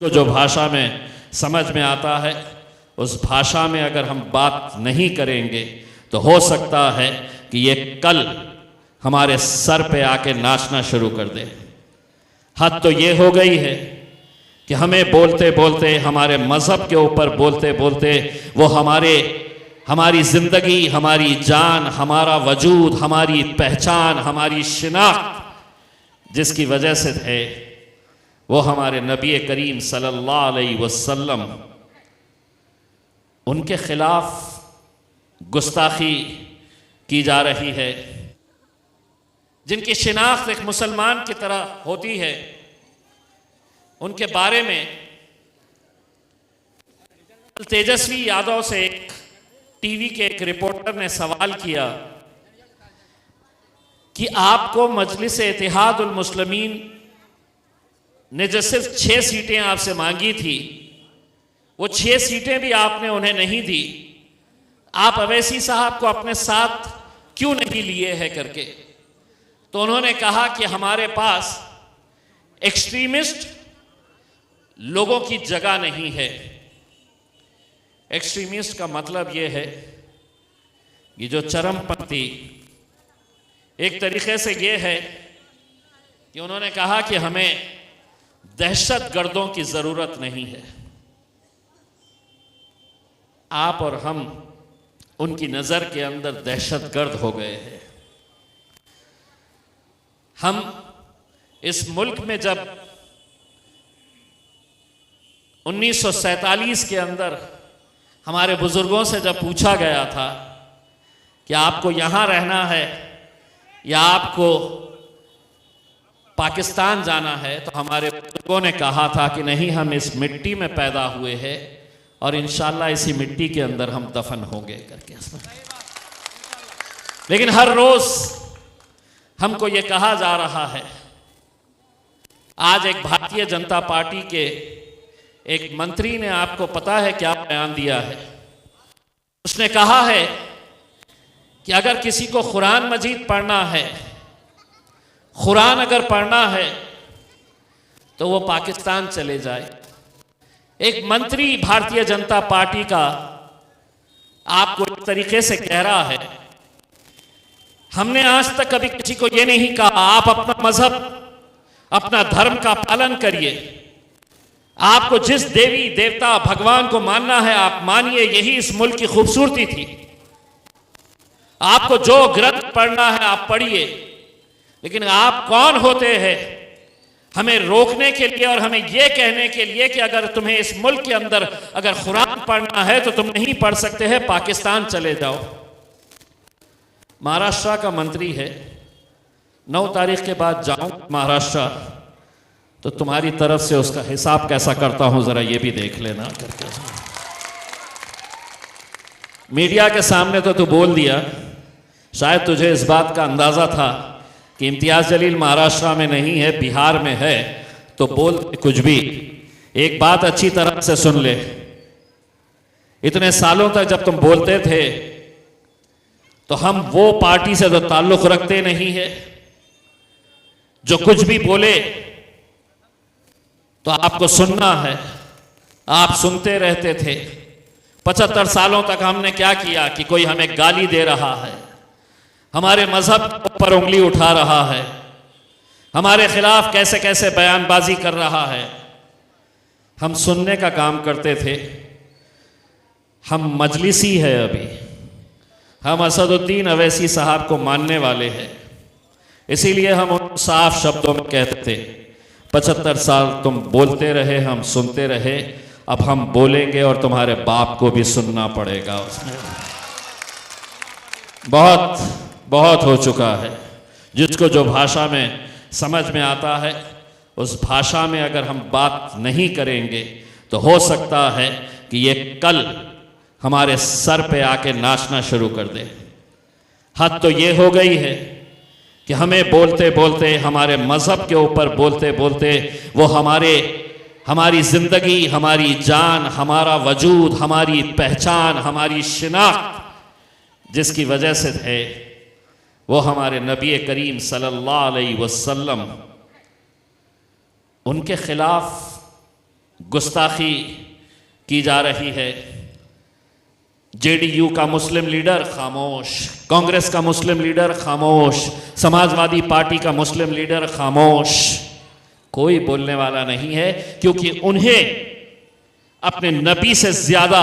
तो जो भाषा में समझ में आता है उस भाषा में अगर हम बात नहीं करेंगे तो हो सकता है कि ये कल हमारे सर पे आके नाचना शुरू कर दे। हद तो ये हो गई है कि हमें बोलते बोलते, हमारे मज़हब के ऊपर बोलते बोलते वो हमारी ज़िंदगी, हमारी जान, हमारा वजूद, हमारी पहचान, हमारी शिनाख्त जिसकी वजह से थे वो हमारे नबी करीम सल्लल्लाहु अलैहि वसल्लम, उनके ख़िलाफ़ गुस्ताखी की जा रही है। जिनकी शिनाख्त एक मुसलमान की तरह होती है, उनके बारे में तेजस्वी यादव से एक टीवी के एक रिपोर्टर ने सवाल किया कि आपको मजलिस इत्तेहादुल मुस्लिमीन ने जो सिर्फ 6 सीटें आपसे मांगी थी, वो 6 सीटें भी आपने उन्हें नहीं दी। आप अवैसी साहब को अपने साथ क्यों नहीं लिए है करके। तो उन्होंने कहा कि हमारे पास एक्सट्रीमिस्ट लोगों की जगह नहीं है। एक्सट्रीमिस्ट का मतलब ये है कि जो चरमपंथी, एक तरीके से ये है कि उन्होंने कहा कि हमें दहशतगर्दों की ज़रूरत नहीं है। आप और हम उनकी नज़र के अंदर दहशतगर्द हो गए हैं। हम इस मुल्क में जब 1947 के अंदर हमारे बुज़ुर्गों से जब पूछा गया था कि आपको यहाँ रहना है या आपको पाकिस्तान जाना है, तो हमारे बुजुर्गों ने कहा था कि नहीं, हम इस मिट्टी में पैदा हुए हैं और इंशाअल्लाह इसी मिट्टी के अंदर हम दफन होंगे करके। लेकिन हर रोज़ हमको ये कहा जा रहा है। आज एक भारतीय जनता पार्टी के एक मंत्री ने, आपको पता है क्या बयान दिया है? उसने कहा है कि अगर किसी को कुरान मजीद पढ़ना है, कुरान अगर पढ़ना है तो वो पाकिस्तान चले जाए। एक मंत्री भारतीय जनता पार्टी का आपको एक तरीके से कह रहा है। हमने आज तक कभी किसी को ये नहीं कहा आप अपना मजहब, अपना धर्म का पालन करिए। आपको जिस देवी देवता भगवान को मानना है आप मानिए, यही इस मुल्क की खूबसूरती थी। आपको जो ग्रंथ पढ़ना है आप पढ़िए, लेकिन आप कौन होते हैं हमें रोकने के लिए और हमें यह कहने के लिए कि अगर तुम्हें इस मुल्क के अंदर अगर कुरान पढ़ना है तो तुम नहीं पढ़ सकते हैं, पाकिस्तान चले जाओ। महाराष्ट्र का मंत्री है, 9 तारीख के बाद जाऊं महाराष्ट्र तो तुम्हारी तरफ से उसका हिसाब कैसा करता हूं जरा ये भी देख लेना करके। मीडिया के सामने तो तू बोल दिया, शायद तुझे इस बात का अंदाजा था कि इम्तियाज जलील महाराष्ट्र में नहीं है, बिहार में है, तो बोल कुछ भी। एक बात अच्छी तरह से सुन ले, इतने सालों तक जब तुम बोलते थे तो हम वो पार्टी से तो ताल्लुक रखते नहीं है, जो कुछ भी बोले तो आपको सुनना है, आप सुनते रहते थे। 75 सालों तक हमने क्या किया कि कोई हमें गाली दे रहा है, हमारे मजहब पर उंगली उठा रहा है, हमारे खिलाफ कैसे कैसे बयानबाजी कर रहा है, हम सुनने का काम करते थे। हम मजलिसी है, अभी हम असदुद्दीन अवैसी साहब को मानने वाले हैं, इसीलिए हम उन साफ शब्दों में कहते थे 75 साल तुम बोलते रहे, हम सुनते रहे, अब हम बोलेंगे और तुम्हारे बाप को भी सुनना पड़ेगा। उसमें बहुत हो चुका है। जिसको जो भाषा में समझ में आता है उस भाषा में अगर हम बात नहीं करेंगे तो हो सकता है कि ये कल हमारे सर पे आके नाचना शुरू कर दे। हद तो ये हो गई है कि हमें बोलते बोलते, हमारे मज़हब के ऊपर बोलते बोलते वो हमारी ज़िंदगी, हमारी जान, हमारा वजूद, हमारी पहचान, हमारी शिनाख्त जिसकी वजह से थे वो हमारे नबी करीम सल्लल्लाहु अलैहि वसल्लम, उनके ख़िलाफ़ गुस्ताखी की जा रही है। जेडीयू का मुस्लिम लीडर खामोश, कांग्रेस का मुस्लिम लीडर खामोश, समाजवादी पार्टी का मुस्लिम लीडर खामोश। कोई बोलने वाला नहीं है, क्योंकि उन्हें अपने नबी से ज्यादा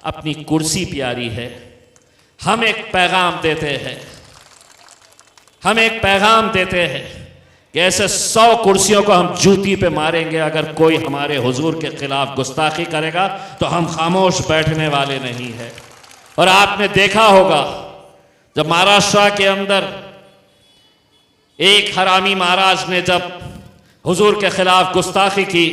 अपनी कुर्सी प्यारी है। हम एक पैगाम देते हैं, हम एक पैगाम देते हैं कि ऐसे 100 कुर्सियों को हम जूती पे मारेंगे, अगर कोई हमारे हुजूर के खिलाफ गुस्ताखी करेगा तो हम खामोश बैठने वाले नहीं हैं। और आपने देखा होगा जब महाराष्ट्र के अंदर एक हरामी महाराज ने जब हुजूर के खिलाफ गुस्ताखी की,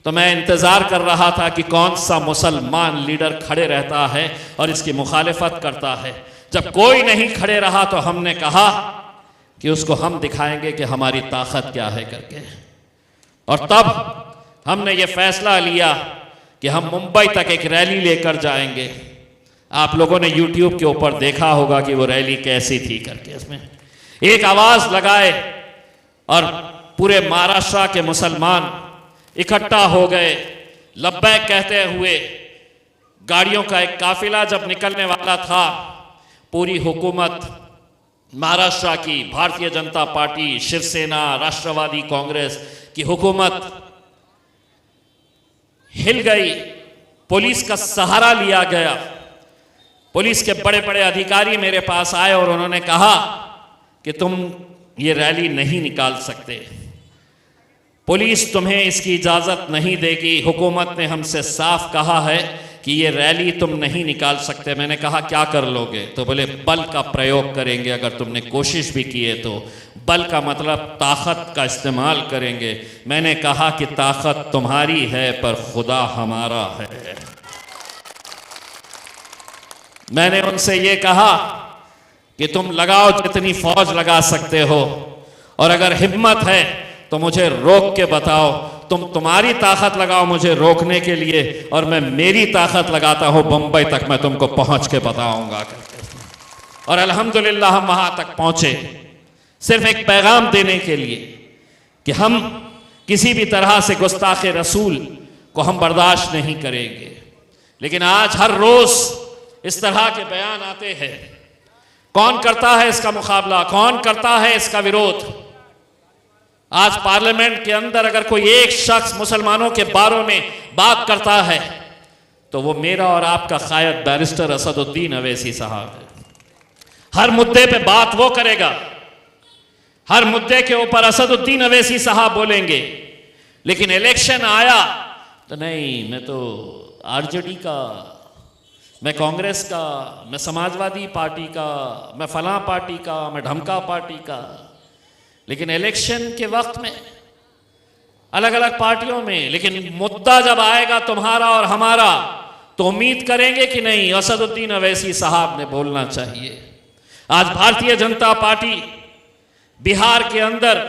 तो मैं इंतजार कर रहा था कि कौन सा मुसलमान लीडर खड़े रहता है और इसकी मुखालिफत करता है। जब कोई नहीं खड़े रहा तो हमने कहा कि उसको हम दिखाएंगे कि हमारी ताकत क्या है करके। और तब हमने ये फैसला लिया कि हम मुंबई तक एक रैली लेकर जाएंगे। आप लोगों ने YouTube के ऊपर देखा होगा कि वो रैली कैसी थी करके। इसमें एक आवाज लगाए और पूरे महाराष्ट्र के मुसलमान इकट्ठा हो गए, लब्बैक कहते हुए। गाड़ियों का एक काफिला जब निकलने वाला था, पूरी हुकूमत महाराष्ट्र की भारतीय जनता पार्टी, शिवसेना, राष्ट्रवादी कांग्रेस की हुकूमत हिल गई। पुलिस का सहारा लिया गया। पुलिस के बड़े बड़े अधिकारी मेरे पास आए और उन्होंने कहा कि तुम ये रैली नहीं निकाल सकते, पुलिस तुम्हें इसकी इजाजत नहीं देगी। हुकूमत ने हमसे साफ कहा है कि ये रैली तुम नहीं निकाल सकते। मैंने कहा क्या कर लोगे? तो बोले बल का प्रयोग करेंगे, अगर तुमने कोशिश भी की है तो। बल का मतलब ताकत का इस्तेमाल करेंगे। मैंने कहा कि ताकत तुम्हारी है पर खुदा हमारा है। मैंने उनसे ये कहा कि तुम लगाओ जितनी फौज लगा सकते हो, और अगर हिम्मत है तो मुझे रोक के बताओ। तुम तुम्हारी ताकत लगाओ मुझे रोकने के लिए, और मैं मेरी ताकत लगाता हूं बंबई तक, मैं तुमको पहुंच के बताऊंगा। और अल्हम्दुलिल्लाह हम वहां तक पहुंचे, सिर्फ एक पैगाम देने के लिए कि हम किसी भी तरह से गुस्ताखे रसूल को हम बर्दाश्त नहीं करेंगे। लेकिन आज हर रोज इस तरह के बयान आते हैं। कौन करता है इसका मुकाबला? कौन करता है इसका विरोध? आज पार्लियामेंट के अंदर अगर कोई एक शख्स मुसलमानों के बारे में बात करता है तो वो मेरा और आपका कायद बैरिस्टर असदुद्दीन अवैसी साहब है। हर मुद्दे पे बात वो करेगा, हर मुद्दे के ऊपर असदुद्दीन अवैसी साहब बोलेंगे। लेकिन इलेक्शन आया तो नहीं, मैं तो आरजेडी का, मैं कांग्रेस का, मैं समाजवादी पार्टी का, मैं फलां पार्टी का, मैं ढमका पार्टी का। लेकिन इलेक्शन के वक्त में अलग अलग पार्टियों में, लेकिन मुद्दा जब आएगा तुम्हारा और हमारा तो उम्मीद करेंगे कि नहीं असदुद्दीन अवैसी साहब ने बोलना चाहिए। आज भारतीय जनता पार्टी बिहार के अंदर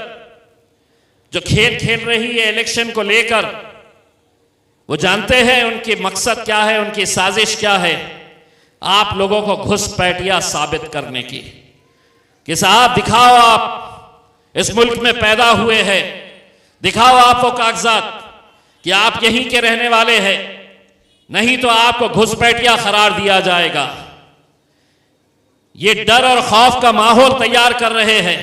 जो खेल खेल रही है इलेक्शन को लेकर, वो जानते हैं उनकी मकसद क्या है, उनकी साजिश क्या है। आप लोगों को घुसपैठिया साबित करने की कि साहब दिखाओ आप इस मुल्क में पैदा हुए हैं, दिखाओ आप वो कागजात कि आप यहीं के रहने वाले हैं, नहीं तो आपको घुसपैठिया करार दिया जाएगा। ये डर और खौफ का माहौल तैयार कर रहे हैं।